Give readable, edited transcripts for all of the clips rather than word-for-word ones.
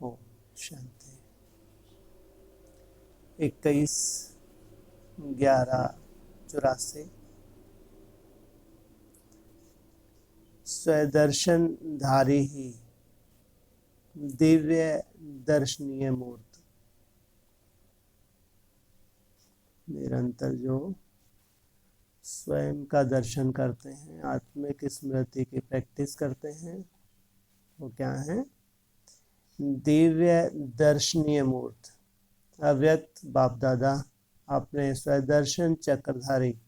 ओम शांति। 21/11/84 स्वदर्शन धारी ही दिव्य दर्शनीय मूर्त। निरंतर जो स्वयं का दर्शन करते हैं, आत्मिक स्मृति की प्रैक्टिस करते हैं, वो क्या है? दिव्य दर्शनीय मूर्त। अव्यक्त बाप दादा अपने स्वदर्शन चक्रधारी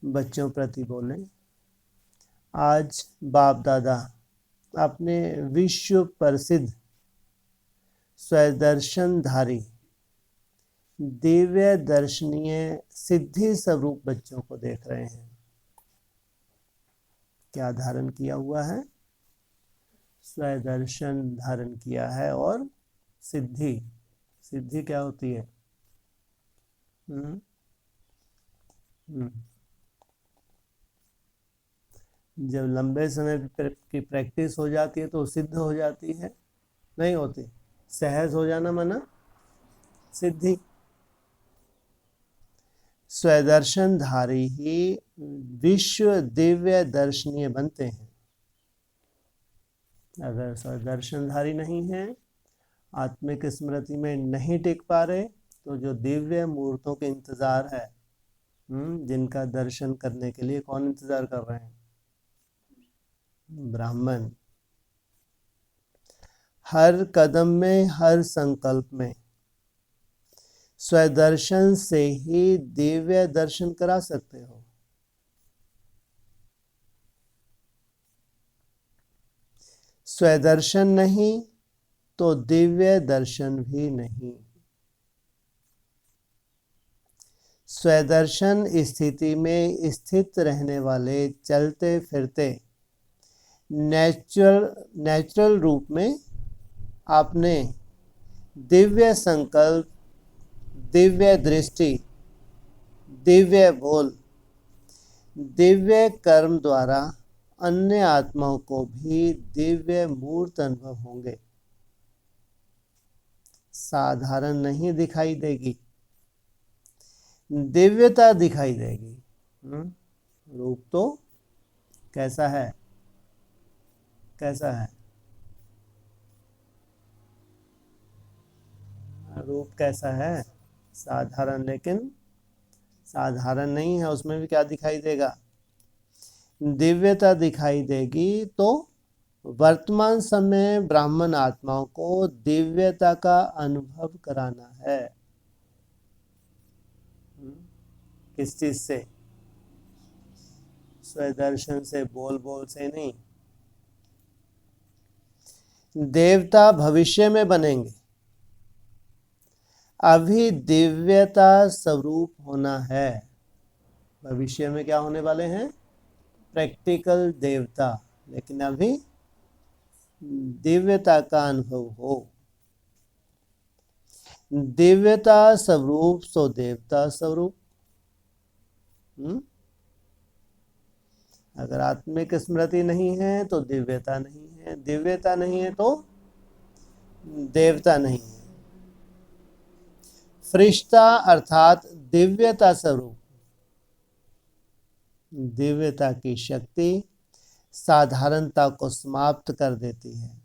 बच्चों प्रति बोले। आज बाप दादा अपने विश्व प्रसिद्ध स्वदर्शनधारी दिव्य दर्शनीय सिद्धि स्वरूप बच्चों को देख रहे हैं। क्या धारण किया हुआ है? स्वदर्शन धारण किया है। और सिद्धि, सिद्धि क्या होती है? जब लंबे समय की प्रैक्टिस हो जाती है तो सिद्ध हो जाती है, नहीं होती? सहज हो जाना माना सिद्धि। स्वदर्शन धारी ही विश्व दिव्य दर्शनीय बनते हैं। अगर स्वदर्शन धारी नहीं है, आत्मिक स्मृति में नहीं टिक पा रहे, तो जो दिव्य मूर्तों के इंतजार है, जिनका दर्शन करने के लिए कौन इंतजार कर रहे हैं? ब्राह्मण। हर कदम में, हर संकल्प में स्वदर्शन से ही दिव्य दर्शन करा सकते हो। स्वदर्शन नहीं तो दिव्य दर्शन भी नहीं। स्वदर्शन स्थिति में स्थित रहने वाले चलते फिरते नेचुरल रूप में आपने दिव्य संकल्प, दिव्य दृष्टि, दिव्य बोल, दिव्य कर्म द्वारा अन्य आत्माओं को भी दिव्य मूर्त अनुभव होंगे। साधारण नहीं दिखाई देगी, दिव्यता दिखाई देगी। रूप तो कैसा है? कैसा है रूप? कैसा है? साधारण, लेकिन साधारण नहीं है। उसमें भी क्या दिखाई देगा? दिव्यता दिखाई देगी। तो वर्तमान समय ब्राह्मण आत्माओं को दिव्यता का अनुभव कराना है। किस चीज से? स्वदर्शन से, बोल बोल से नहीं। देवता भविष्य में बनेंगे, अभी दिव्यता स्वरूप होना है। भविष्य में क्या होने वाले हैं? प्रैक्टिकल देवता, लेकिन अभी दिव्यता का अनुभव हो। दिव्यता स्वरूप सो देवता स्वरूप। अगर आत्मिक स्मृति नहीं है तो दिव्यता नहीं है, दिव्यता नहीं है तो देवता नहीं है। फरिश्ता अर्थात दिव्यता स्वरूप। दिव्यता की शक्ति साधारणता को समाप्त कर देती है।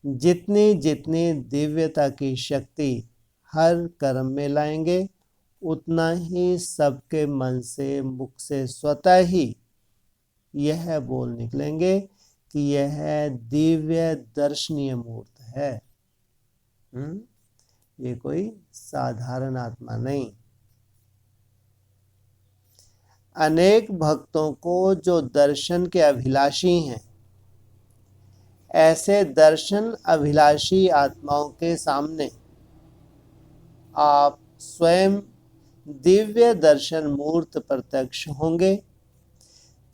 जितनी जितनी दिव्यता की शक्ति हर कर्म में लाएंगे, उतना ही सबके मन से, मुख से स्वतः ही यह बोल निकलेंगे कि यह दिव्य दर्शनीय मूर्त है। ये कोई साधारण आत्मा नहीं। अनेक भक्तों को जो दर्शन के अभिलाषी हैं, ऐसे दर्शन अभिलाषी आत्माओं के सामने आप स्वयं दिव्य दर्शन मूर्त प्रत्यक्ष होंगे,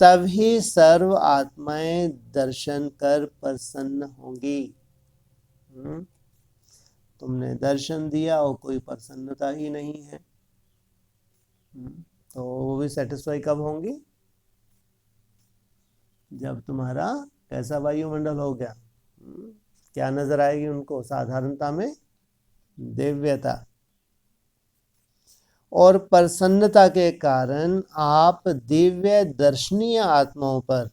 तभी सर्व आत्माएं दर्शन कर प्रसन्न होंगी। तुमने दर्शन दिया और कोई प्रसन्नता ही नहीं है, तो वो भी सेटिस्फाई कब होंगी? जब तुम्हारा कैसा वायुमंडल हो गया? क्या नजर आएगी उनको? साधारणता में दिव्यता। और प्रसन्नता के कारण आप दिव्य दर्शनीय आत्माओं पर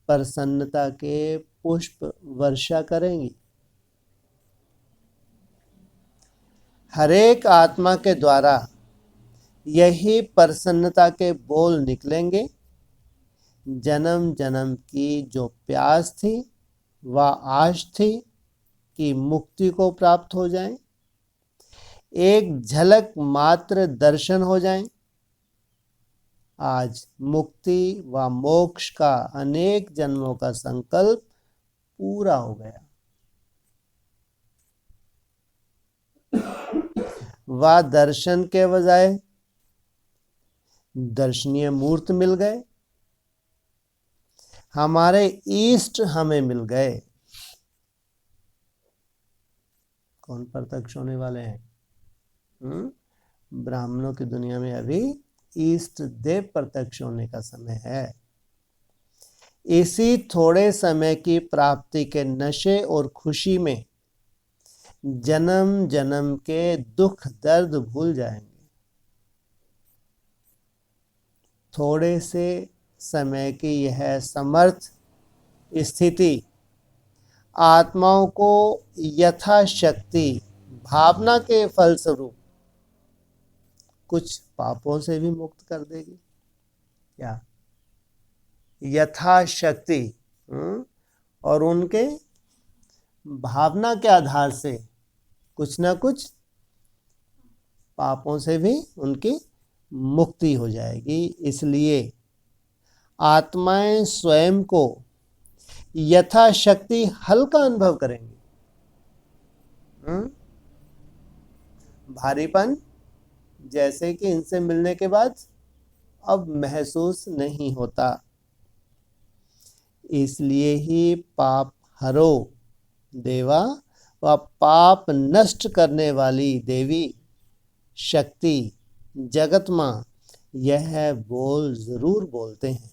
प्रसन्नता के पुष्प वर्षा करेंगी। हरेक आत्मा के द्वारा यही प्रसन्नता के बोल निकलेंगे। जन्म जन्म की जो प्यास थी व आश थी कि मुक्ति को प्राप्त हो जाएं, एक झलक मात्र दर्शन हो जाएं, आज मुक्ति व मोक्ष का अनेक जन्मों का संकल्प पूरा हो गया। वह दर्शन के बजाय दर्शनीय मूर्त मिल गए। हमारे इष्ट हमें मिल गए। कौन प्रत्यक्ष होने वाले हैं? ब्राह्मणों की दुनिया में अभी इष्ट देव प्रत्यक्ष होने का समय है। इसी थोड़े समय की प्राप्ति के नशे और खुशी में जन्म जन्म के दुख दर्द भूल जाएंगे। थोड़े से समय की यह समर्थ स्थिति आत्माओं को यथाशक्ति भावना के फलस्वरूप कुछ पापों से भी मुक्त कर देगी। क्या? यथाशक्ति। और उनके भावना के आधार से कुछ ना कुछ पापों से भी उनकी मुक्ति हो जाएगी। इसलिए आत्माएं स्वयं को यथाशक्ति हल्का अनुभव करेंगी। भारीपन जैसे कि इनसे मिलने के बाद अब महसूस नहीं होता। इसलिए ही पाप हरो देवा व पाप नष्ट करने वाली देवी शक्ति जगत मां यह बोल जरूर बोलते हैं।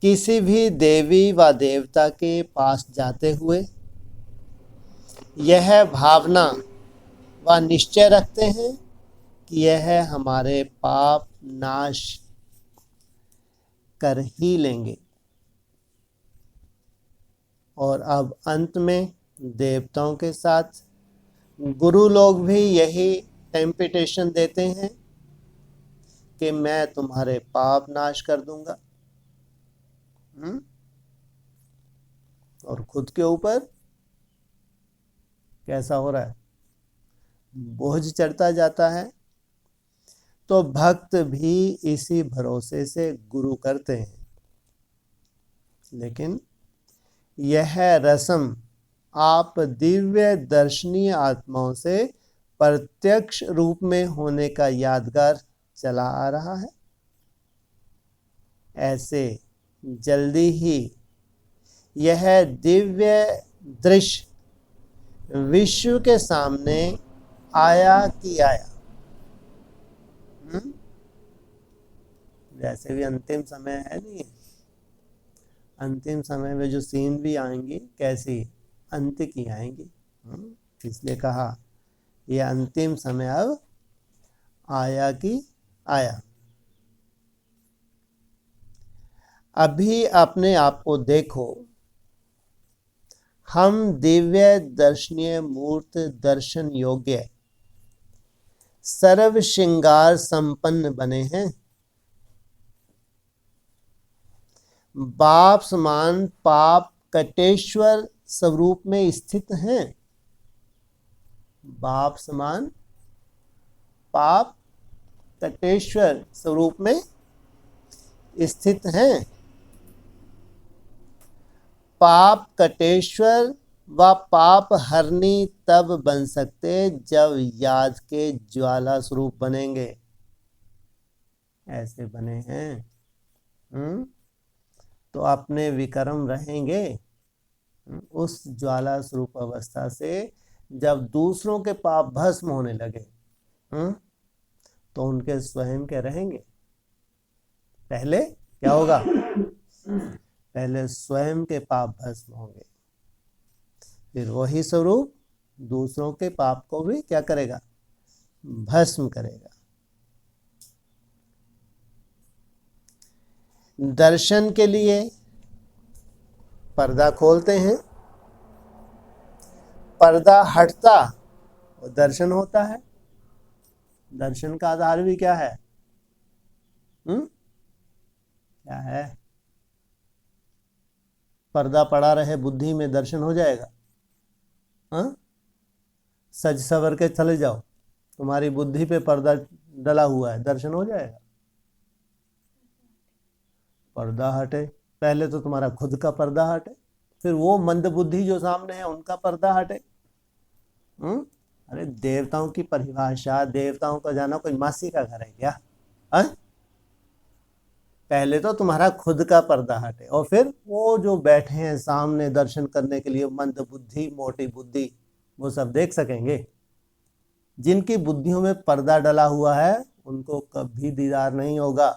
किसी भी देवी व देवता के पास जाते हुए यह भावना व निश्चय रखते हैं कि यह हमारे पाप नाश कर ही लेंगे। और अब अंत में देवताओं के साथ गुरु लोग भी यही टेम्पटेशन देते हैं कि मैं तुम्हारे पाप नाश कर दूंगा। और खुद के ऊपर कैसा हो रहा है? बोझ चढ़ता जाता है। तो भक्त भी इसी भरोसे से गुरु करते हैं। लेकिन यह रस्म आप दिव्य दर्शनीय आत्माओं से प्रत्यक्ष रूप में होने का यादगार चला आ रहा है। ऐसे जल्दी ही यह दिव्य दृश्य विश्व के सामने आया कि आया। वैसे भी अंतिम समय है नहीं, अंतिम समय में जो सीन भी आएंगी कैसी अंत की आएंगी। इसलिए कहा यह अंतिम समय अब आया कि आया। अभी अपने आप को देखो, हम दिव्य दर्शनीय मूर्त दर्शन योग्य सर्व श्रृंगार संपन्न बने हैं। बाप समान पाप कटेश्वर स्वरूप में स्थित हैं। बाप समान पाप कटेश्वर स्वरूप में स्थित हैं। पाप कटेश्वर व पाप हरनी तब बन सकते जब याद के ज्वाला स्वरूप बनेंगे। ऐसे बने हैं तो अपने विक्रम रहेंगे उस ज्वाला स्वरूप अवस्था से। जब दूसरों के पाप भस्म होने लगे तो उनके स्वयं के रहेंगे। पहले क्या होगा? पहले स्वयं के पाप भस्म होंगे, फिर वही स्वरूप दूसरों के पाप को भी क्या करेगा, भस्म करेगा। दर्शन के लिए पर्दा खोलते हैं, पर्दा हटता और दर्शन होता है। दर्शन का आधार भी क्या है? क्या है? पर्दा पड़ा रहे बुद्धि में, दर्शन हो जाएगा? सज सवर के चले जाओ, तुम्हारी बुद्धि पे पर्दा डला हुआ है, दर्शन हो जाएगा? पर्दा हटे, पहले तो तुम्हारा खुद का पर्दा हटे, फिर वो मंद बुद्धि जो सामने है उनका पर्दा हटे। अरे देवताओं की परिभाषा, देवताओं का जाना कोई मासी का घर है क्या? पहले तो तुम्हारा खुद का पर्दा हटे और फिर वो जो बैठे हैं सामने दर्शन करने के लिए, मंद बुद्धि, मोटी बुद्धि, वो सब देख सकेंगे। जिनकी बुद्धियों में पर्दा डला हुआ है उनको कभी दीदार नहीं होगा।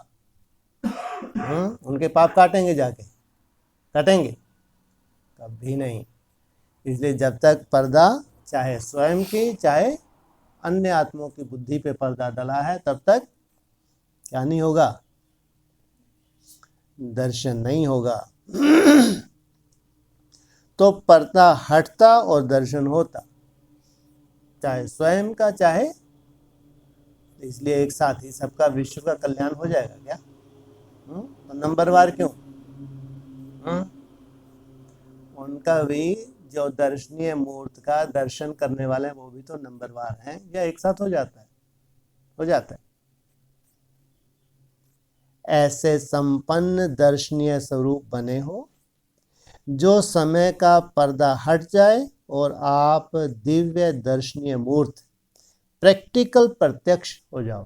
उनके पाप काटेंगे, जाके काटेंगे? कभी नहीं। इसलिए जब तक पर्दा, चाहे स्वयं की चाहे अन्य आत्माओं की बुद्धि पे पर्दा डला है, तब तक क्या नहीं होगा? दर्शन नहीं होगा। तो पर्दा हटता और दर्शन होता, चाहे स्वयं का चाहे, इसलिए एक साथ ही सबका विश्व का कल्याण हो जाएगा क्या? तो नंबरवार क्यों? उनका भी जो दर्शनीय मूर्त का दर्शन करने वाले हैं वो भी तो नंबरवार हैं, या एक साथ हो जाता है? हो जाता है। ऐसे संपन्न दर्शनीय स्वरूप बने हो जो समय का पर्दा हट जाए और आप दिव्य दर्शनीय मूर्त, प्रैक्टिकल प्रत्यक्ष हो जाओ।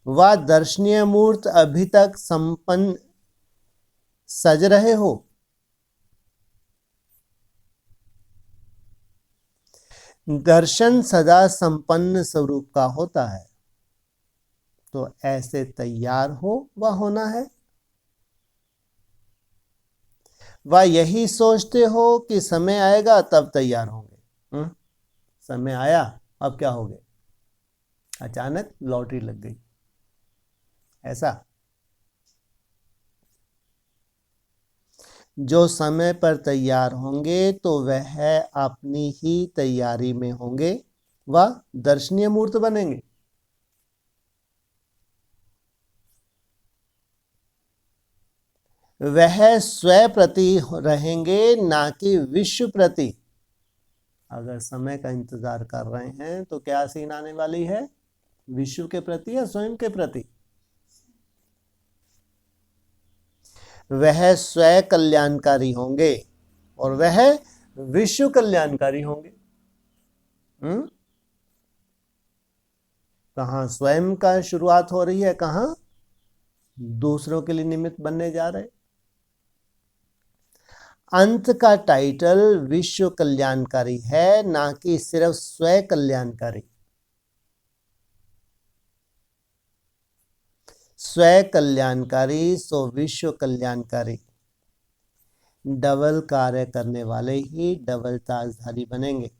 वह दर्शनीय मूर्त अभी तक संपन्न सज रहे हो। दर्शन सदा संपन्न स्वरूप का होता है, तो ऐसे तैयार हो वह होना है। वह यही सोचते हो कि समय आएगा तब तैयार होंगे। समय आया, अब क्या हो गए? अचानक लॉटरी लग गई, ऐसा? जो समय पर तैयार होंगे तो वह अपनी ही तैयारी में होंगे, वह दर्शनीय मूर्त बनेंगे। वह स्व प्रति रहेंगे, ना कि विश्व प्रति। अगर समय का इंतजार कर रहे हैं तो क्या सीन आने वाली है? विश्व के प्रति या स्वयं के प्रति? वह स्व कल्याणकारी होंगे और वह विश्व कल्याणकारी होंगे। कहाँ स्वयं का शुरुआत हो रही है, कहाँ दूसरों के लिए निमित्त बनने जा रहे। अंत का टाइटल विश्व कल्याणकारी है, ना कि सिर्फ स्व कल्याणकारी। स्व कल्याणकारी सो विश्व कल्याणकारी। डबल कार्य करने वाले ही डबल ताजधारी बनेंगे।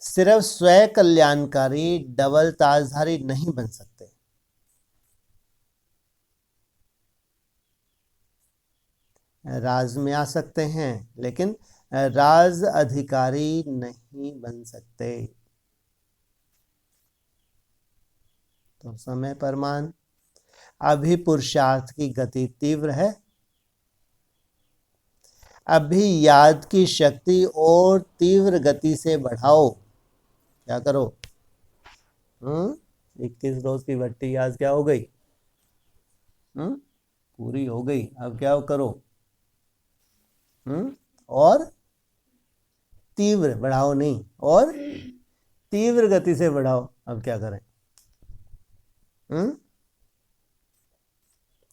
सिर्फ स्व कल्याणकारी डबल ताजधारी नहीं बन सकते। राज में आ सकते हैं लेकिन राज अधिकारी नहीं बन सकते। तो समय परमान। अभी पुरुषार्थ की गति तीव्र है, अभी याद की शक्ति और तीव्र गति से बढ़ाओ। क्या करो? 21 रोज की भट्टी आज क्या हो गई? पूरी हो गई। अब क्या करो? और तीव्र बढ़ाओ, नहीं, और तीव्र गति से बढ़ाओ। अब क्या करें?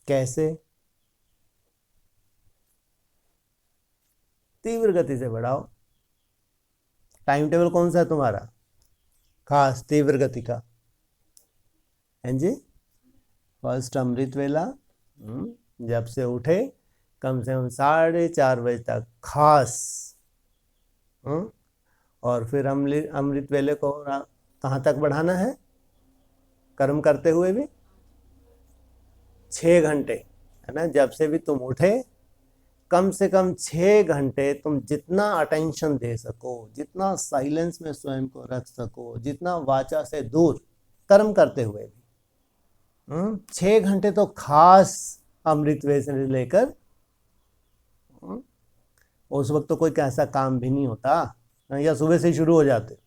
कैसे? तीव्र गति से बढ़ाओ। टाइम टेबल कौन सा है तुम्हारा खास तीव्र गति का? हैं जी। फर्स्ट अमृत वेला, जब से उठे कम से कम 4:30 बजे तक खास, और फिर अमृत वेले को कहाँ तक बढ़ाना है कर्म करते हुए भी? 6 घंटे, है ना। जब से भी तुम उठे कम से कम 6 घंटे तुम जितना अटेंशन दे सको, जितना साइलेंस में स्वयं को रख सको, जितना वाचा से दूर कर्म करते हुए भी 6 घंटे तो खास अमृत वेले से लेकर, उस वक्त तो कोई कैसा काम भी नहीं होता, या सुबह से शुरू हो जाते।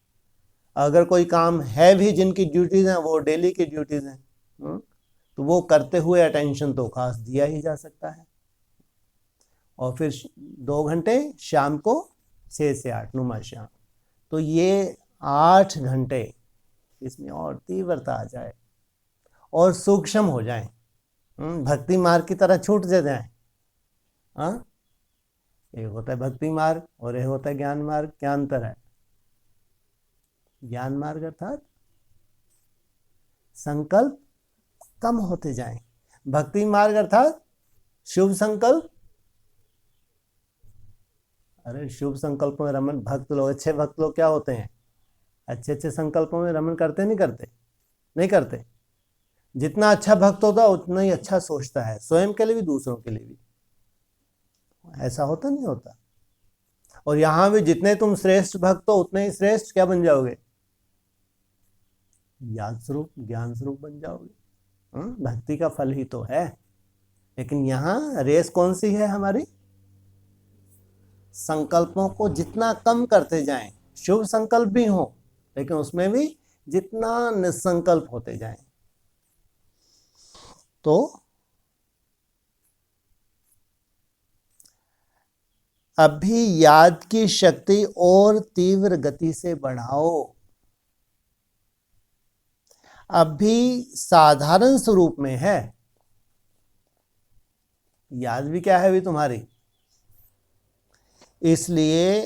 अगर कोई काम है भी जिनकी ड्यूटीज हैं वो डेली की ड्यूटीज हैं, तो वो करते हुए अटेंशन तो खास दिया ही जा सकता है। और फिर 2 घंटे शाम को 6 से 8 नुमा शाम, तो ये 8 घंटे इसमें और तीव्रता आ जाए और सूक्ष्म हो जाए, भक्ति मार्ग की तरह छूट जाए। एक होता है भक्ति मार्ग और एक होता है ज्ञान मार्ग। क्या अंतर है? ज्ञान मार्ग अर्थात संकल्प कम होते जाएं, भक्ति मार्ग अर्थात शुभ संकल्प। अरे शुभ संकल्पों में रमन, भक्त लोग, अच्छे भक्त लोग क्या होते हैं? अच्छे अच्छे संकल्पों में रमन करते नहीं करते? नहीं करते। जितना अच्छा भक्त होता उतना ही अच्छा सोचता है, स्वयं के लिए भी दूसरों के लिए भी। ऐसा होता नहीं होता? और यहां भी जितने तुम श्रेष्ठ भक्त हो उतने ही श्रेष्ठ क्या बन जाओगे? ज्ञान स्वरूप बन जाओगे। भक्ति का फल ही तो है। लेकिन यहां रेस कौन सी है हमारी? संकल्पों को जितना कम करते जाएं, शुभ संकल्प भी हो लेकिन उसमें भी जितना निसंकल्प होते जाएं, तो अभी याद की शक्ति और तीव्र गति से बढ़ाओ। अभी साधारण स्वरूप में है, याद भी क्या है अभी तुम्हारी, इसलिए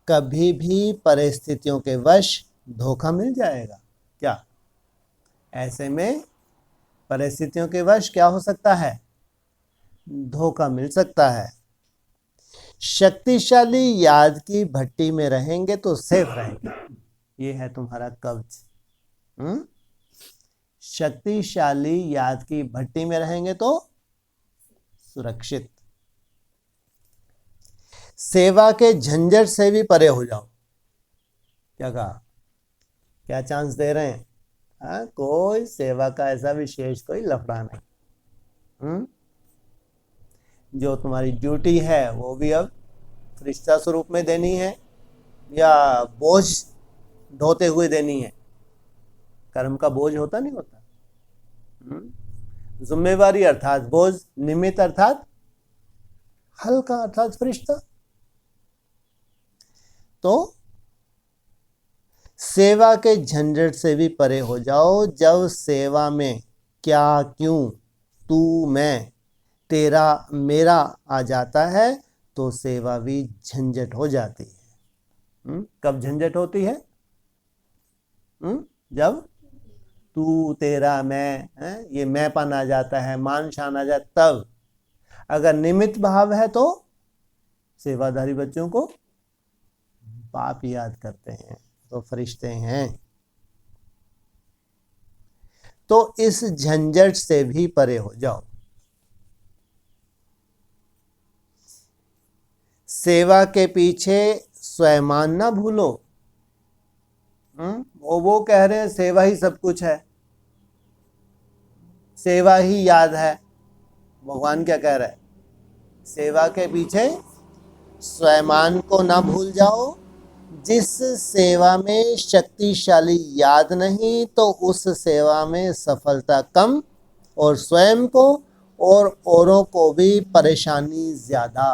कभी भी परिस्थितियों के वश धोखा मिल जाएगा। क्या? ऐसे में परिस्थितियों के वश क्या हो सकता है? धोखा मिल सकता है। शक्तिशाली याद की भट्टी में रहेंगे तो सेफ रहेंगे। ये है तुम्हारा कवच। शक्तिशाली याद की भट्टी में रहेंगे तो सुरक्षित। सेवा के झंझट से भी परे हो जाओ। क्या कहा? क्या चांस दे रहे हैं? कोई सेवा का ऐसा विशेष कोई लफड़ा नहीं। जो तुम्हारी ड्यूटी है वो भी अब फरिश्ता स्वरूप में देनी है या बोझ ढोते हुए देनी है? कर्म का बोझ होता नहीं होता? जिम्मेवारी अर्थात बोझ, निमित्त अर्थात हल्का अर्थात फरिश्ता। तो सेवा के झंझट से भी परे हो जाओ। जब सेवा में क्या, क्यों, तू, मैं, तेरा, मेरा आ जाता है तो सेवा भी झंझट हो जाती है। कब झंझट होती है? जब तू, तेरा, मैं, ये मैंपन आ जाता है, मान शान आ जाता, तब। अगर निमित्त भाव है तो सेवाधारी बच्चों को बाप याद करते हैं तो फरिश्ते हैं। तो इस झंझट से भी परे हो जाओ। सेवा के पीछे स्वयं ना भूलो। वो कह रहे हैं सेवा ही सब कुछ है, सेवा ही याद है। भगवान क्या कह रहा है? सेवा के पीछे स्वयं को ना भूल जाओ। जिस सेवा में शक्तिशाली याद नहीं तो उस सेवा में सफलता कम और स्वयं को और औरों को भी परेशानी ज्यादा।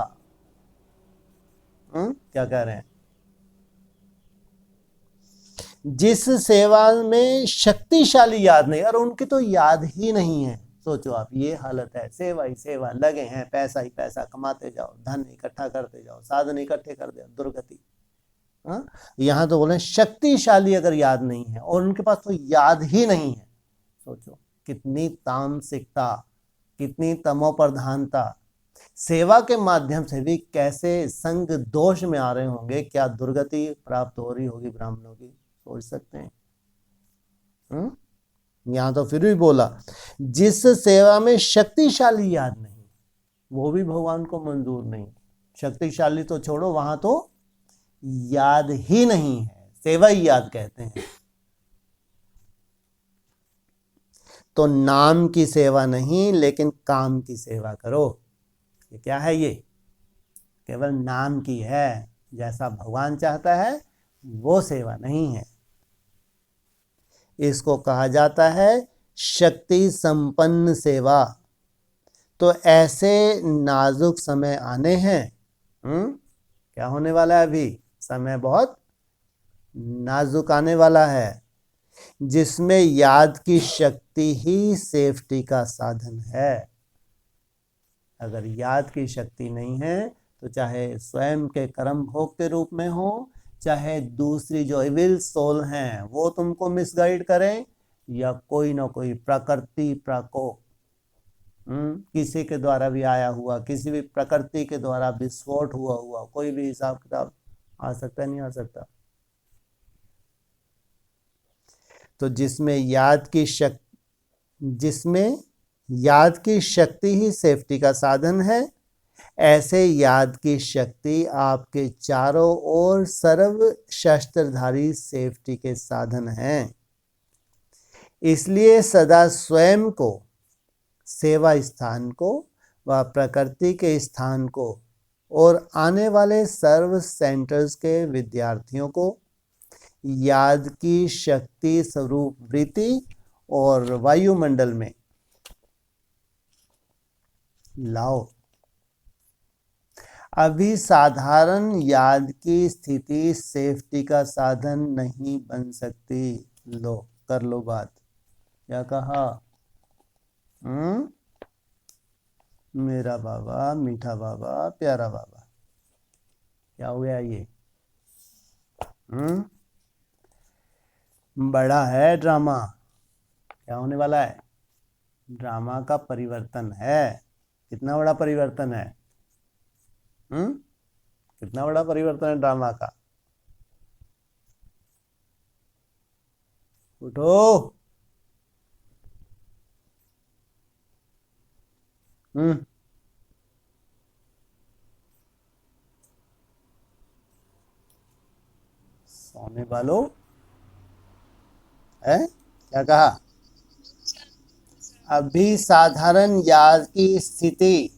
क्या कह रहे हैं? जिस सेवा में शक्तिशाली याद नहीं, और उनकी तो याद ही नहीं है। सोचो आप, ये हालत है, सेवा ही सेवा, लगे हैं, पैसा ही पैसा कमाते जाओ, धन इकट्ठा करते जाओ, साधन इकट्ठे कर दे, दुर्गति। यहां तो बोले शक्तिशाली अगर याद नहीं है और उनके पास तो याद ही नहीं है, सोचो कितनी तामसिकता, कितनी तमोप्रधानता, सेवा के माध्यम से भी कैसे संग दोष में आ रहे होंगे, क्या दुर्गति प्राप्त हो रही होगी ब्राह्मणों की, सोच सकते हैं। यहां तो फिर भी बोला जिस सेवा में शक्तिशाली याद नहीं, वो भी भगवान को मंजूर नहीं। शक्तिशाली तो छोड़ो, वहां तो याद ही नहीं है, सेवा ही याद कहते हैं। तो नाम की सेवा नहीं, लेकिन काम की सेवा करो। ये क्या है? ये केवल नाम की है, जैसा भगवान चाहता है वो सेवा नहीं है। इसको कहा जाता है शक्ति संपन्न सेवा। तो ऐसे नाजुक समय आने हैं, क्या होने वाला है? अभी समय बहुत नाजुक आने वाला है, जिसमें याद की शक्ति ही सेफ्टी का साधन है। अगर याद की शक्ति नहीं है तो चाहे स्वयं के कर्म भोग के रूप में हो, चाहे दूसरी जो इविल सोल हैं वो तुमको मिसगाइड करें, या कोई ना कोई प्रकृति प्रकोप किसी के द्वारा भी आया हुआ, किसी भी प्रकृति के द्वारा विस्फोट हुआ कोई भी हिसाब किताब आ सकता है, नहीं आ सकता। तो जिसमें याद की शक्ति ही सेफ्टी का साधन है, ऐसे याद की शक्ति आपके चारों ओर सर्व शस्त्रधारी सेफ्टी के साधन हैं। इसलिए सदा स्वयं को, सेवा स्थान को व प्रकृति के स्थान को और आने वाले सर्व सेंटर्स के विद्यार्थियों को याद की शक्ति स्वरूप वृत्ति और वायुमंडल में लाओ। अभी साधारण याद की स्थिति सेफ्टी का साधन नहीं बन सकती। लो कर लो बात। क्या कहा? मेरा बाबा, मीठा बाबा, प्यारा बाबा, क्या हो गया ये? बड़ा है ड्रामा। क्या होने वाला है? ड्रामा का परिवर्तन है। कितना बड़ा परिवर्तन है? कितना बड़ा परिवर्तन है ड्रामा का? उठो। सोने वालों है? क्या कहा? अभी साधारण याद की स्थिति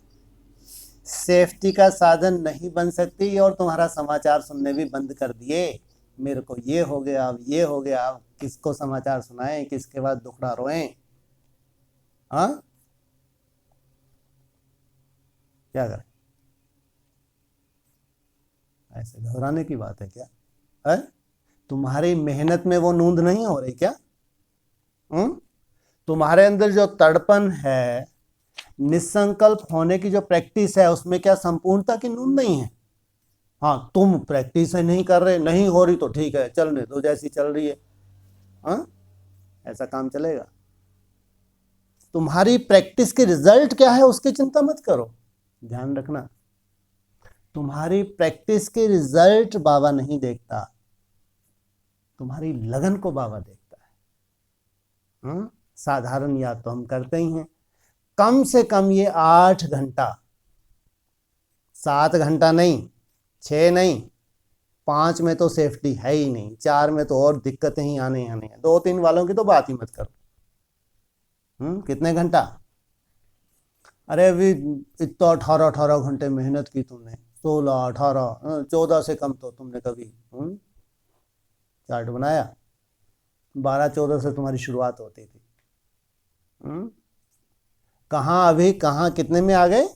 सेफ्टी का साधन नहीं बन सकती, और तुम्हारा समाचार सुनने भी बंद कर दिए। मेरे को ये हो गया, अब ये हो गया, अब किसको समाचार सुनाएं, किसके बाद दुखड़ा रोएं? हाँ, क्या करें? ऐसे घबराने की बात है क्या? है? तुम्हारी मेहनत में वो नूंद नहीं हो रही क्या? तुम्हारे अंदर जो तड़पन है, निसंकल्प होने की जो प्रैक्टिस है, उसमें क्या संपूर्णता की नूंद नहीं है? हाँ, तुम प्रैक्टिस नहीं कर रहे, नहीं हो रही तो ठीक है, चलने दो जैसी चल रही है। हाँ, ऐसा काम चलेगा? तुम्हारी प्रैक्टिस के रिजल्ट क्या है उसकी चिंता मत करो। ध्यान रखना, तुम्हारी प्रैक्टिस के रिजल्ट बाबा नहीं देखता, तुम्हारी लगन को बाबा देखता है। साधारण याद तो हम करते ही हैं, कम से कम ये 8 घंटा, 7 घंटा नहीं, 6 नहीं, 5 में तो सेफ्टी है ही नहीं, 4 में तो और दिक्कतें ही आने हैं। 2-3 वालों की तो बात ही मत करो। कितने घंटा? अरे अभी इतना 18 घंटे मेहनत की तुमने, 16, 18, 14 से कम तो तुमने कभी चार्ट बनाया? 12-14 से तुम्हारी शुरुआत होती थी। कहाँ अभी, कहाँ कितने में आ गए?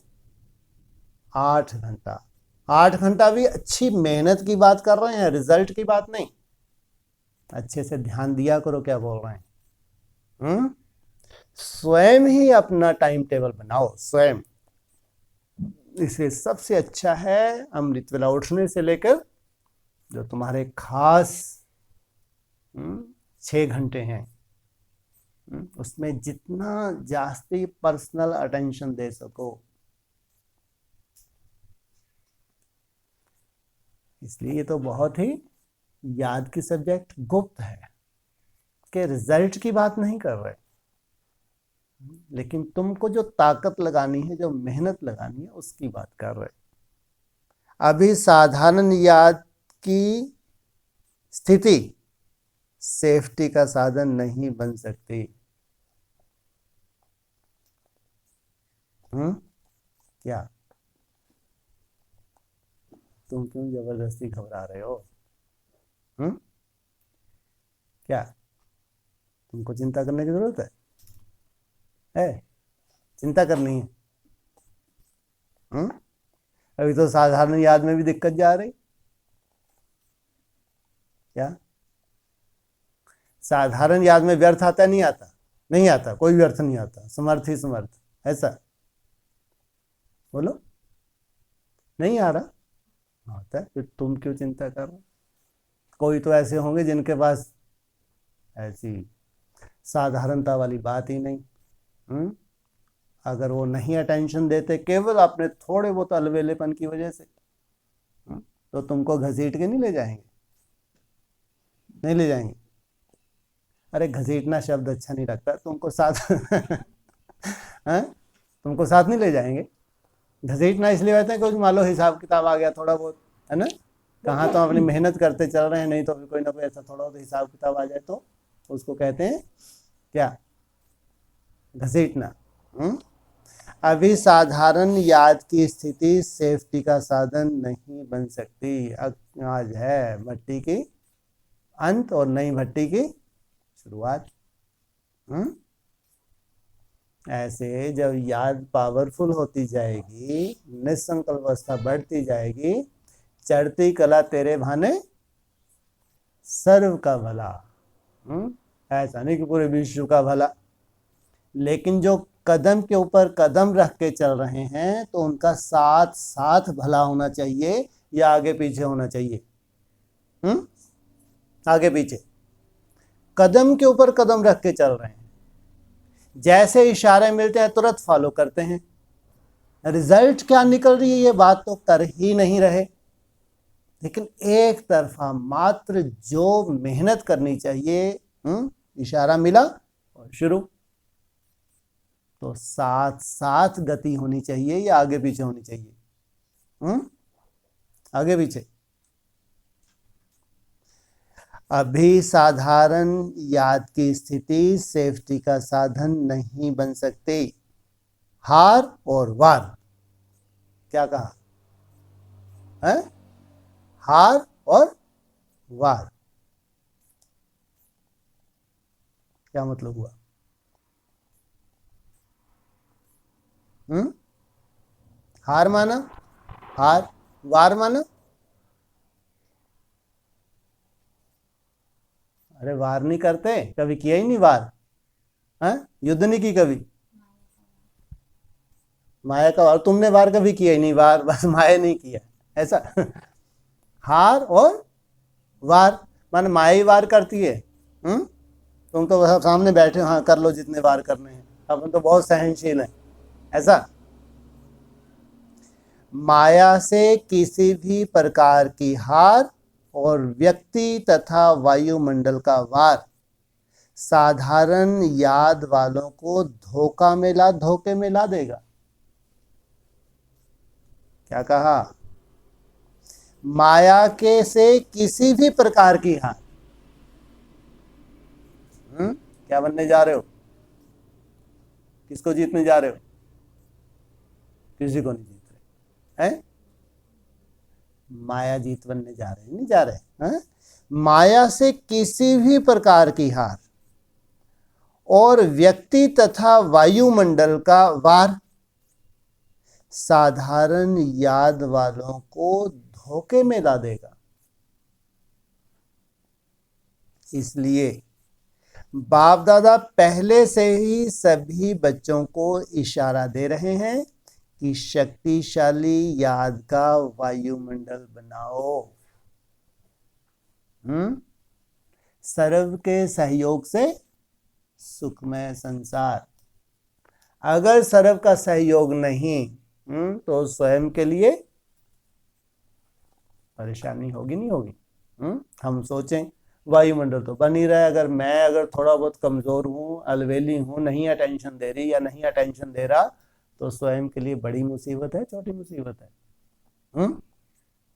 8 घंटा। 8 घंटा भी अच्छी मेहनत की बात कर रहे हैं, रिजल्ट की बात नहीं। अच्छे से ध्यान दिया करो क्या बोल रहे हैं। स्वयं ही अपना टाइम टेबल बनाओ, स्वयं। इसे सबसे अच्छा है अमृत वेला उठने से लेकर जो तुम्हारे खास 6 घंटे हैं, उसमें जितना जास्ती पर्सनल अटेंशन दे सको। इसलिए ये तो बहुत ही याद की सब्जेक्ट गुप्त है, के रिजल्ट की बात नहीं कर रहे, लेकिन तुमको जो ताकत लगानी है, जो मेहनत लगानी है, उसकी बात कर रहे। अभी साधारण याद की स्थिति सेफ्टी का साधन नहीं बन सकती। क्या तुम क्यों जबरदस्ती घबरा रहे हो? क्या तुमको चिंता करने की जरूरत है? चिंता करनी है? अभी तो साधारण याद में भी दिक्कत जा रही। क्या साधारण याद में व्यर्थ आता नहीं आता? नहीं आता, कोई व्यर्थ नहीं आता, समर्थ ही समर्थ, ऐसा बोलो। नहीं आ रहा? आता है, फिर तुम क्यों चिंता कर रहे हो? कोई तो ऐसे होंगे जिनके पास ऐसी साधारणता वाली बात ही नहीं। अगर वो नहीं अटेंशन देते केवल अपने थोड़े बहुत अलवेलेपन की वजह से, तो तुमको घसीट के नहीं ले जाएंगे? नहीं ले जाएंगे? अरे घसीटना शब्द अच्छा नहीं लगता, तुमको साथ तुमको साथ नहीं ले जाएंगे। घसीटना इसलिए कहते हैं क्योंकि मान लो हिसाब किताब आ गया थोड़ा बहुत, है ना, कहाँ तो अपनी मेहनत करते चल रहे हैं, नहीं तो फिर कोई ना कोई ऐसा थोड़ा बहुत हिसाब किताब आ जाए तो उसको कहते हैं क्या? घसीटना। अभी साधारण याद की स्थिति सेफ्टी का साधन नहीं बन सकती। आज है भट्टी की अंत और नई भट्टी की शुरुआत। ऐसे जब याद पावरफुल होती जाएगी, निसंकल्प अवस्था बढ़ती जाएगी, चढ़ती कला तेरे भाने सर्व का भला। ऐसा नहीं कि पूरे विश्व का भला, लेकिन जो कदम के ऊपर कदम रख के चल रहे हैं तो उनका साथ साथ भला होना चाहिए या आगे पीछे होना चाहिए? आगे पीछे। कदम के ऊपर कदम रख के चल रहे हैं, जैसे इशारे मिलते हैं तुरंत फॉलो करते हैं। रिजल्ट क्या निकल रही है ये बात तो कर ही नहीं रहे, लेकिन एक तरफा मात्र जो मेहनत करनी चाहिए, इशारा मिला और शुरू, तो साथ साथ गति होनी चाहिए या आगे पीछे होनी चाहिए? आगे पीछे। अभी साधारण याद की स्थिति सेफ्टी का साधन नहीं बन सकती। हार और वार। क्या कहा है? हार और वार। क्या मतलब हुआ? हार माना, हार, वार माना। अरे वार नहीं करते, कभी किया ही नहीं वार? युद्ध नहीं की कभी? माया का वार तुमने वार कभी किया ही नहीं, वार बस माया नहीं किया, ऐसा। हार और वार माने माया ही वार करती है। तुम तो बस सामने बैठे हो, हाँ कर लो जितने वार करने हैं, अपन तो बहुत सहनशील हैं, ऐसा। माया से किसी भी प्रकार की हार और व्यक्ति तथा वायुमंडल का वार साधारण याद वालों को धोखे में ला देगा। क्या कहा? माया के से किसी भी प्रकार की हार। क्या बनने जा रहे हो? किसको जीतने जा रहे हो? किसी को नहीं जीत रहे हैं। माया जीत बनने जा रहे हैं? नहीं जा रहे हैं। माया से किसी भी प्रकार की हार और व्यक्ति तथा वायुमंडल का वार साधारण याद वालों को धोखे में ला देगा। इसलिए बाप दादा पहले से ही सभी बच्चों को इशारा दे रहे हैं कि शक्तिशाली याद का वायुमंडल बनाओ। सर्व के सहयोग से सुखमय संसार। अगर सर्व का सहयोग नहीं तो स्वयं के लिए परेशानी होगी नहीं होगी। हम सोचें वायुमंडल तो बन ही रहा है, अगर थोड़ा बहुत कमजोर हूँ, अलवेली हूँ, नहीं अटेंशन दे रही या नहीं अटेंशन दे रहा, तो स्वयं के लिए बड़ी मुसीबत है, छोटी मुसीबत है?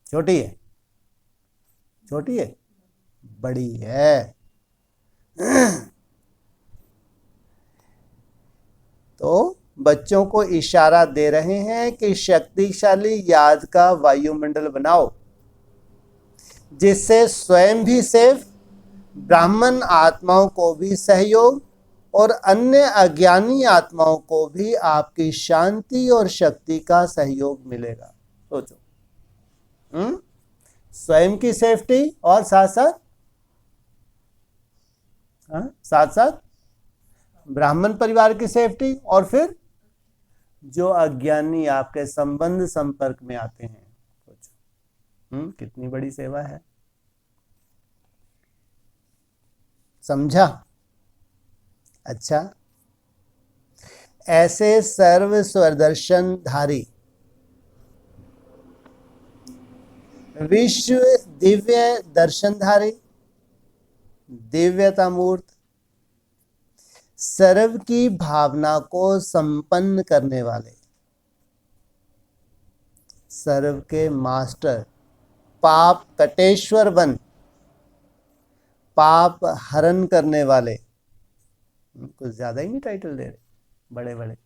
छोटी है, छोटी है, बड़ी है। तो बच्चों को इशारा दे रहे हैं कि शक्तिशाली याद का वायुमंडल बनाओ, जिससे स्वयं भी सेफ, ब्राह्मण आत्माओं को भी सहयोग और अन्य अज्ञानी आत्माओं को भी आपकी शांति और शक्ति का सहयोग मिलेगा। सोचो, स्वयं की सेफ्टी और साथ साथ ब्राह्मण परिवार की सेफ्टी, और फिर जो अज्ञानी आपके संबंध संपर्क में आते हैं। सोचो कितनी बड़ी सेवा है। समझा? अच्छा, ऐसे सर्व स्वदर्शनधारी विश्व दिव्य दर्शनधारी दिव्यता मूर्त, सर्व की भावना को संपन्न करने वाले, सर्व के मास्टर, पाप कटेश्वर बन, पाप हरण करने वाले, कुछ ज्यादा ही नहीं टाइटल दे रहे बड़े बड़े,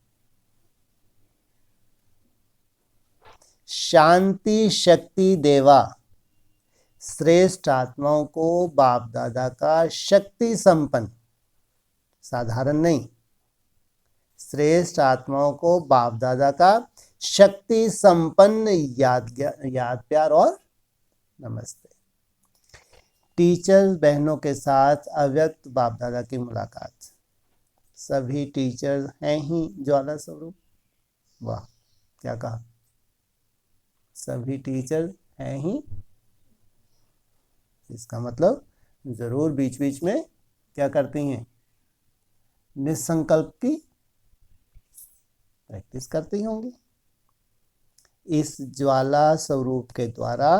शांति शक्ति देवा, श्रेष्ठ आत्माओं को बाप दादा का शक्ति संपन्न, साधारण नहीं, श्रेष्ठ आत्माओं को बाप दादा का शक्ति संपन्न याद प्यार और नमस्ते। टीचर्स बहनों के साथ अव्यक्त बाप दादा की मुलाकात। सभी टीचर्स हैं ही ज्वाला स्वरूप। वाह, क्या कहा? सभी टीचर्स हैं ही, इसका मतलब जरूर बीच बीच में क्या करती हैं? निसंकल्प की प्रैक्टिस करती होंगी। इस ज्वाला स्वरूप के द्वारा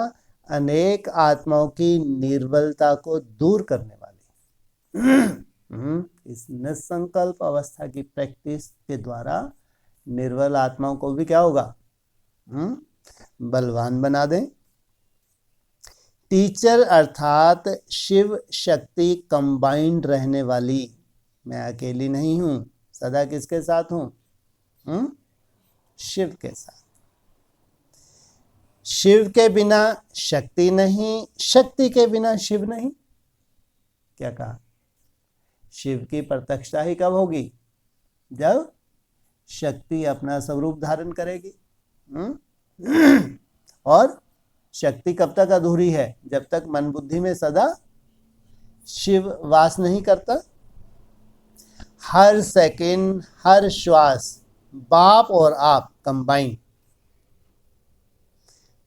अनेक आत्माओं की निर्बलता को दूर करने वाली इस निसंकल्प अवस्था की प्रैक्टिस के द्वारा निर्बल आत्माओं को भी क्या होगा? बलवान बना दें। टीचर अर्थात शिव शक्ति कंबाइंड रहने वाली। मैं अकेली नहीं हूं, सदा किसके साथ हूं? शिव के साथ। शिव के बिना शक्ति नहीं, शक्ति के बिना शिव नहीं। क्या कहा? शिव की प्रत्यक्षता ही कब होगी? जब शक्ति अपना स्वरूप धारण करेगी। और शक्ति कब तक अधूरी है? जब तक मन बुद्धि में सदा शिव वास नहीं करता। हर सेकंड, हर श्वास बाप और आप कंबाइन।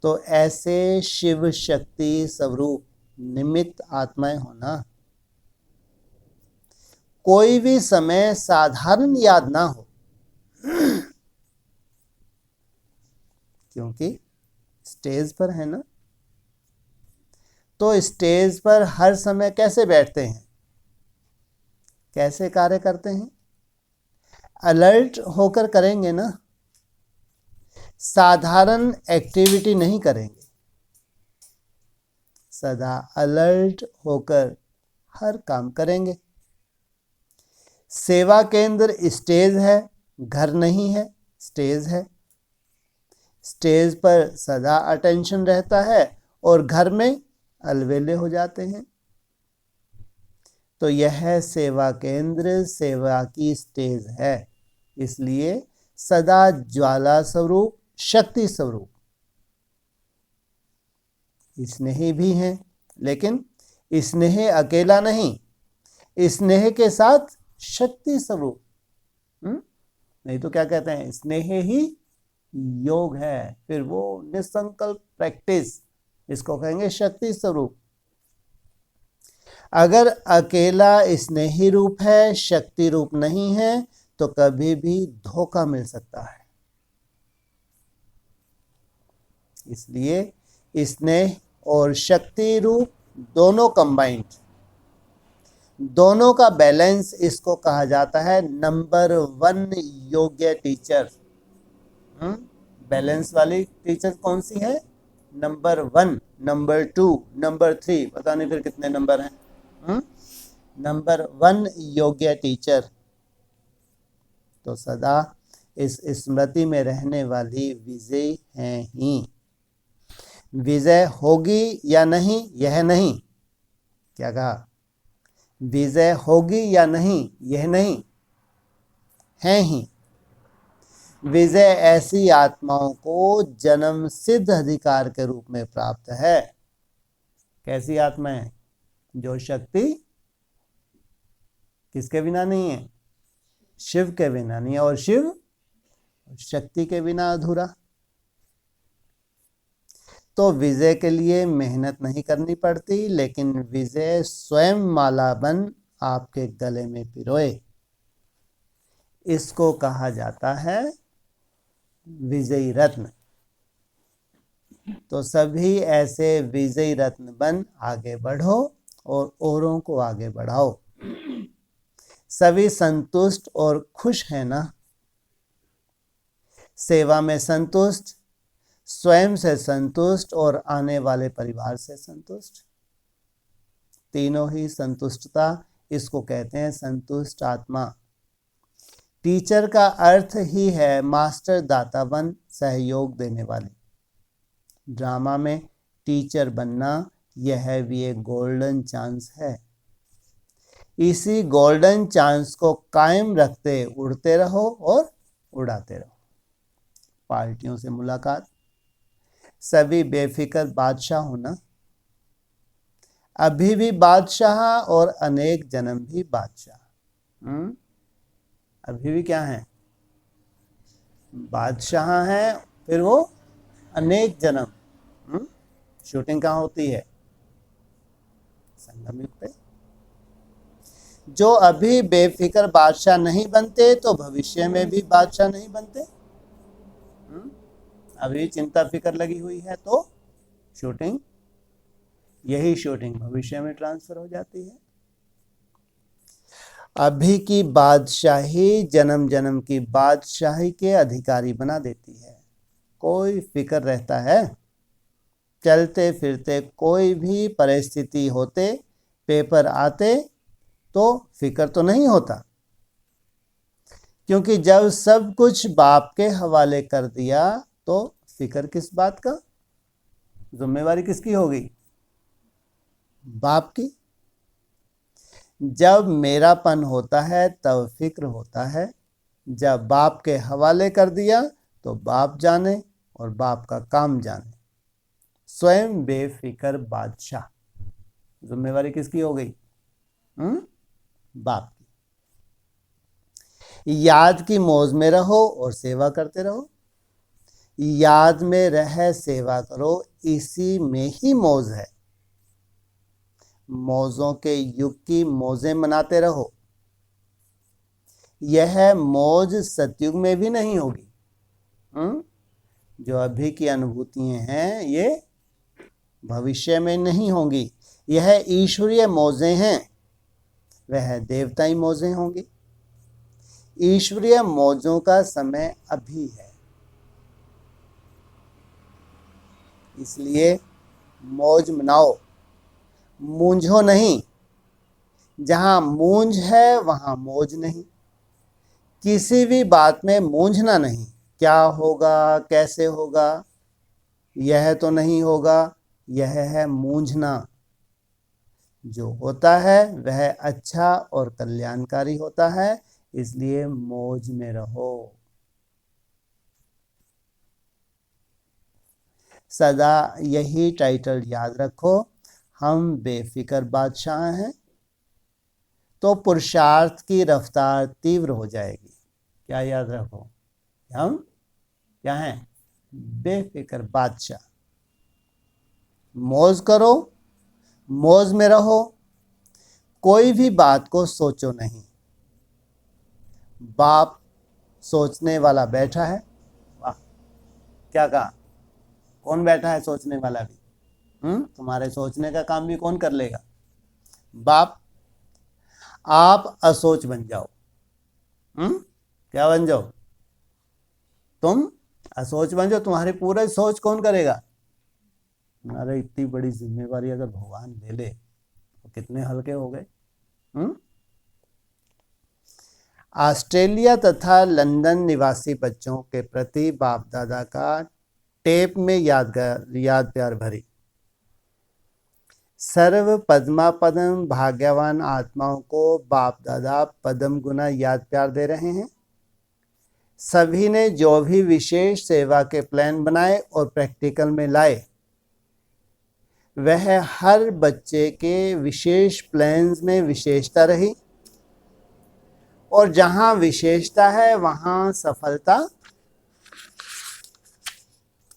तो ऐसे शिव शक्ति स्वरूप निमित्त आत्माएं होना। कोई भी समय साधारण याद ना हो, क्योंकि स्टेज पर है ना। तो स्टेज पर हर समय कैसे बैठते हैं, कैसे कार्य करते हैं? अलर्ट होकर करेंगे ना, साधारण एक्टिविटी नहीं करेंगे। सदा अलर्ट होकर हर काम करेंगे। सेवा केंद्र स्टेज है, घर नहीं है, स्टेज है। स्टेज पर सदा अटेंशन रहता है और घर में अलवेले हो जाते हैं। तो यह सेवा केंद्र, सेवा की स्टेज है। इसलिए सदा ज्वाला स्वरूप, शक्ति स्वरूप। स्नेही भी हैं, लेकिन स्नेह अकेला नहीं, स्नेह के साथ शक्ति स्वरूप। नहीं तो क्या कहते हैं? स्नेह ही योग है। फिर वो निसंकल्प प्रैक्टिस, इसको कहेंगे शक्ति स्वरूप। अगर अकेला स्नेही रूप है, शक्ति रूप नहीं है, तो कभी भी धोखा मिल सकता है। इसलिए स्नेह और शक्ति रूप दोनों कंबाइंड, दोनों का बैलेंस, इसको कहा जाता है नंबर 1 योग्य टीचर। बैलेंस वाली टीचर कौन सी है? नंबर 1, नंबर 2, नंबर 3, पता नहीं फिर कितने नंबर हैं। नंबर 1 योग्य टीचर। तो सदा इस स्मृति में रहने वाली विजय हैं ही। विजय होगी या नहीं यह नहीं, क्या कहा? विजय होगी या नहीं यह नहीं, है ही। विजय ऐसी आत्माओं को जन्म सिद्ध अधिकार के रूप में प्राप्त है। कैसी आत्मा है? जो शक्ति किसके बिना नहीं है? शिव के बिना नहीं है, और शिव शक्ति के बिना अधूरा। तो विजय के लिए मेहनत नहीं करनी पड़ती, लेकिन विजय स्वयं माला बन आपके गले में पिरोए। इसको कहा जाता है विजयी रत्न। तो सभी ऐसे विजयी रत्न बन आगे बढ़ो और औरों को आगे बढ़ाओ। सभी संतुष्ट और खुश हैं ना? सेवा में संतुष्ट, स्वयं से संतुष्ट और आने वाले परिवार से संतुष्ट। तीनों ही संतुष्टता, इसको कहते हैं संतुष्ट आत्मा। टीचर का अर्थ ही है मास्टर, दातावन, सहयोग देने वाले। ड्रामा में टीचर बनना यह भी एक गोल्डन चांस है। इसी गोल्डन चांस को कायम रखते उड़ते रहो और उड़ाते रहो। पार्टियों से मुलाकात, सभी बेफिक्र बादशाह होना। अभी भी बादशाह और अनेक जन्म भी बादशाह। अभी भी क्या है? बादशाह हैं, फिर वो अनेक जन्म। शूटिंग कहाँ होती है? संगम युग पे। जो अभी बेफिक्र बादशाह नहीं बनते, तो भविष्य में भी बादशाह नहीं बनते। अभी चिंता फिक्र लगी हुई है, तो शूटिंग, यही शूटिंग भविष्य में ट्रांसफर हो जाती है। अभी की बादशाही जन्म जन्म की बादशाही के अधिकारी बना देती है। कोई फिक्र रहता है? चलते फिरते कोई भी परिस्थिति होते, पेपर आते, तो फिक्र तो नहीं होता, क्योंकि जब सब कुछ बाप के हवाले कर दिया, तो फिक्र किस बात का? जिम्मेवारी किसकी होगी? बाप की। जब मेरापन होता है तब फिक्र होता है। जब बाप के हवाले कर दिया, तो बाप जाने और बाप का काम जाने। स्वयं बेफिक्र बादशाह। जिम्मेवारी किसकी हो गई? बाप की। याद की मौज में रहो और सेवा करते रहो। याद में रह सेवा करो, इसी में ही मौज है। मौजों के युग की मौजें मनाते रहो। यह मौज सतयुग में भी नहीं होगी। जो अभी की अनुभूतियां हैं, ये भविष्य में नहीं होंगी। यह ईश्वरीय मौजें हैं, वह देवताई मौजें होंगी। ईश्वरीय मौजों का समय अभी है, इसलिए मौज मनाओ, मूंझो नहीं। जहां मूंझ है वहां मौज नहीं। किसी भी बात में मूंझना नहीं। क्या होगा, कैसे होगा, यह तो नहीं होगा, यह है मूंझना। जो होता है वह अच्छा और कल्याणकारी होता है, इसलिए मौज में रहो। सदा यही टाइटल याद रखो, हम बेफिक्र बादशाह हैं, तो पुरुषार्थ की रफ्तार तीव्र हो जाएगी। क्या याद रखो? हम क्या हैं? बेफिक्र बादशाह। मौज करो, मौज में रहो, कोई भी बात को सोचो नहीं। बाप सोचने वाला बैठा है। वाह, क्या कहा? कौन बैठा है सोचने वाला भी? तुम्हारे सोचने का काम भी कौन कर लेगा? बाप। आप असोच बन जाओ। क्या बन जाओ? तुम असोच बन जाओ। तुम्हारी पूरा सोच कौन करेगा? तुम्हारे इतनी बड़ी जिम्मेवारी अगर भगवान ले ले तो कितने हल्के हो गए। ऑस्ट्रेलिया तथा लंदन निवासी बच्चों के प्रति बाप दादा का टेप में याद प्यार भरी। सर्व पद्मा पदम भाग्यवान आत्माओं को बाप दादा पदम गुना याद प्यार दे रहे हैं। सभी ने जो भी विशेष सेवा के प्लान बनाए और प्रैक्टिकल में लाए, वह हर बच्चे के विशेष प्लान्स में विशेषता रही, और जहां विशेषता है वहां सफलता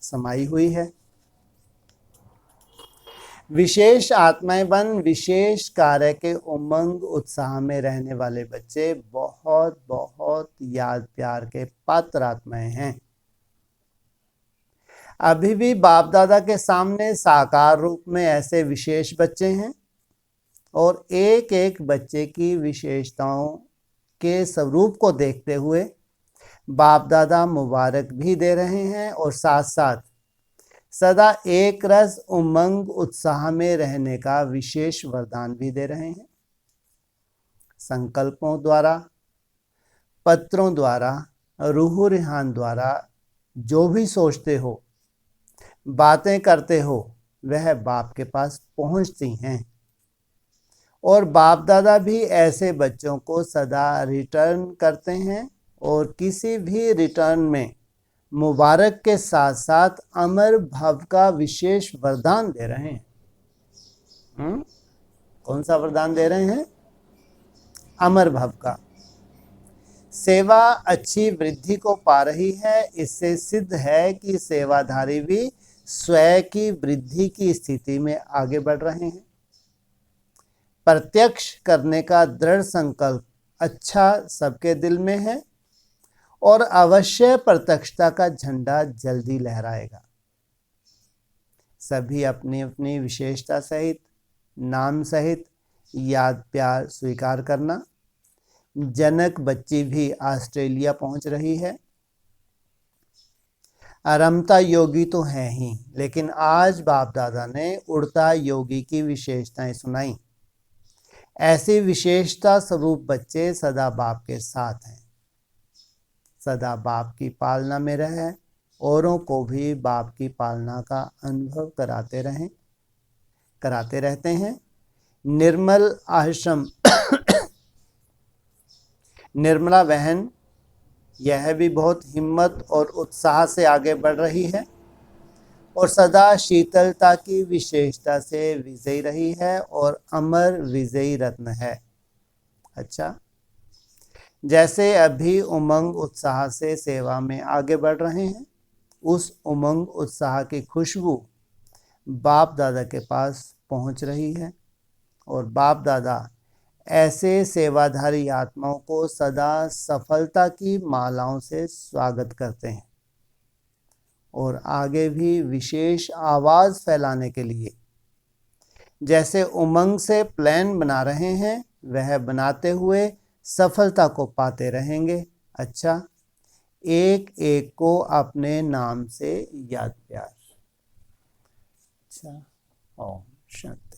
समाई हुई है। विशेष आत्माएं बन विशेष कार्य के उमंग उत्साह में रहने वाले बच्चे बहुत बहुत याद प्यार के पात्र आत्माएं हैं। अभी भी बाप दादा के सामने साकार रूप में ऐसे विशेष बच्चे हैं, और एक एक बच्चे की विशेषताओं के स्वरूप को देखते हुए बाप दादा मुबारक भी दे रहे हैं, और साथ साथ सदा एक रस उमंग उत्साह में रहने का विशेष वरदान भी दे रहे हैं। संकल्पों द्वारा, पत्रों द्वारा, रूह रिहान द्वारा जो भी सोचते हो, बातें करते हो, वह बाप के पास पहुंचती हैं, और बाप दादा भी ऐसे बच्चों को सदा रिटर्न करते हैं, और किसी भी रिटर्न में मुबारक के साथ साथ अमर भव का विशेष वरदान दे रहे हैं। कौन सा वरदान दे रहे हैं? अमर भव का। सेवा अच्छी वृद्धि को पा रही है। इससे सिद्ध है कि सेवाधारी भी स्वयं की वृद्धि की स्थिति में आगे बढ़ रहे हैं। प्रत्यक्ष करने का दृढ़ संकल्प अच्छा सबके दिल में है, और अवश्य प्रत्यक्षता का झंडा जल्दी लहराएगा। सभी अपनी अपनी विशेषता सहित, नाम सहित याद प्यार स्वीकार करना। जनक बच्ची भी ऑस्ट्रेलिया पहुंच रही है। रमता योगी तो है ही, लेकिन आज बाप दादा ने उड़ता योगी की विशेषताएं सुनाई। ऐसी विशेषता स्वरूप बच्चे सदा बाप के साथ हैं। सदा बाप की पालना में रहे, औरों को भी बाप की पालना का अनुभव कराते रहते हैं। निर्मल आश्रम निर्मला बहन, यह भी बहुत हिम्मत और उत्साह से आगे बढ़ रही है, और सदा शीतलता की विशेषता से विजयी रही है, और अमर विजयी रत्न है। अच्छा, जैसे अभी उमंग उत्साह से सेवा में आगे बढ़ रहे हैं, उस उमंग उत्साह की खुशबू बाप दादा के पास पहुंच रही है, और बाप दादा ऐसे सेवाधारी आत्माओं को सदा सफलता की मालाओं से स्वागत करते हैं, और आगे भी विशेष आवाज़ फैलाने के लिए जैसे उमंग से प्लान बना रहे हैं, वह बनाते हुए सफलता को पाते रहेंगे। अच्छा, एक एक को अपने नाम से याद प्यार। अच्छा, ओम शांति।